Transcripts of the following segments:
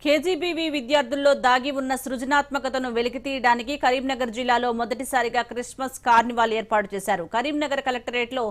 KGBV విద్యార్థుల్లో దాగి ఉన్న సృజనాత్మకతను వెలికితీయడానికి కరీంనగర్ జిల్లాలో మొదటిసారిగా క్రిస్మస్ కార్నివాల్ ఏర్పాటు చేశారు. కరీంనగర్ కలెక్టరేట్లో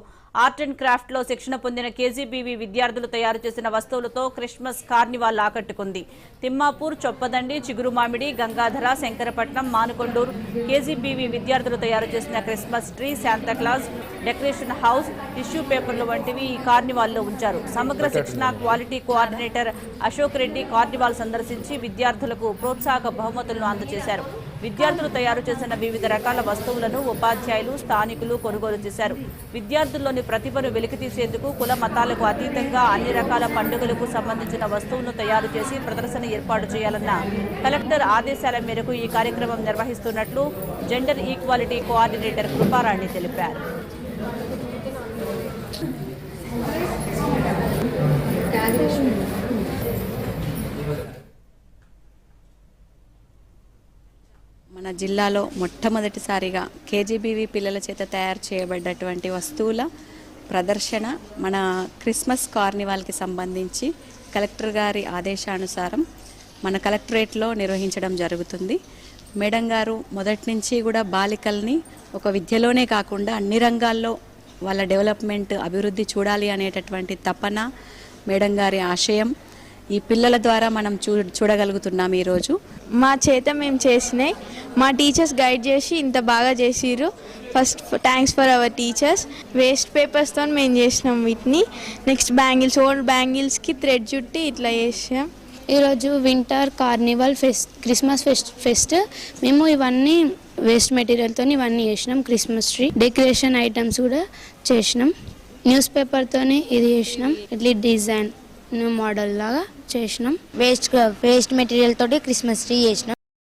ఆర్ట్ అండ్ క్రాఫ్ట్ లో శిక్షణ పొందిన కేజీబీవీ విద్యార్థులు తయారు చేసిన వస్తువులతో క్రిస్మస్ కార్నివాల్ ఆకట్టుకుంది. తిమ్మాపూర్, చొప్పదండి, చిగురుమామిడి, గంగాధర, శంకరపట్నం, మానుకొండూరు కేజీబీవీ విద్యార్థులు తయారు చేసిన Christmas tree, శాంతాక్లాజ్, decoration house, tissue పేపర్లు వంటివి ఈ కార్నివాల్లో ఉంచారు. సమగ్ర శిక్షణ quality coordinator Ashok Reddy carnival సందర్శించి విద్యార్థులకు ప్రోత్సాహక బహుమతులను అందజేశారు. విద్యార్థులు తయారు చేసిన వివిధ రకాల వస్తువులను ఉపాధ్యాయులు, స్థానికులు కొనుగోలు చేశారు. విద్యార్థుల్లోని ప్రతిభను వెలికితీసేందుకు కుల మతాలకు అతీతంగా అన్ని రకాల పండుగలకు సంబంధించిన వస్తువులను తయారు చేసి ప్రదర్శన ఏర్పాటు చేయాలన్న కలెక్టర్ ఆదేశాల మేరకు ఈ కార్యక్రమం నిర్వహిస్తున్నట్లు జెండర్ ఈక్వాలిటీ కోఆర్డినేటర్ కృపారాణి తెలిపారు. మన జిల్లాలో మొట్టమొదటిసారిగా కేజీబీవీ పిల్లల చేత తయారు చేయబడ్డటువంటి వస్తువుల ప్రదర్శన మన క్రిస్మస్ కార్నివాల్కి సంబంధించి కలెక్టర్ గారి ఆదేశానుసారం మన కలెక్టరేట్లో నిర్వహించడం జరుగుతుంది. మేడం గారు మొదటి నుంచి కూడా బాలికల్ని ఒక విద్యలోనే కాకుండా అన్ని రంగాల్లో వాళ్ళ డెవలప్మెంట్, అభివృద్ధి చూడాలి అనేటటువంటి తపన మేడం గారి ఆశయం ఈ పిల్లల ద్వారా మనం చూడగలుగుతున్నాం. ఈరోజు మా చేత మేము చేసినాయి, మా టీచర్స్ గైడ్ చేసి ఇంత బాగా చేసిర్రు. First thanks for our teachers. Waste పేపర్స్తో మేము చేసినాం వీటిని. నెక్స్ట్ బ్యాంగిల్స్, ఓల్డ్ బ్యాంగిల్స్కి థ్రెడ్ చుట్టి ఇట్లా చేసాం. ఈరోజు వింటర్ కార్నివల్ క్రిస్మస్ ఫెస్ట్ మేము ఇవన్నీ వేస్ట్ మెటీరియల్తో ఇవన్నీ చేసినాం. క్రిస్మస్ ట్రీ, డెకరేషన్ ఐటమ్స్ కూడా చేసినాం. న్యూస్ పేపర్తోనే ఇది చేసినాం. ఇట్లా డిజైన్ న్యూ మోడల్ లాగా చేసినాం. వేస్ట్ మెటీరియల్ తోటి క్రిస్మస్ ట్రీ చేసినాం.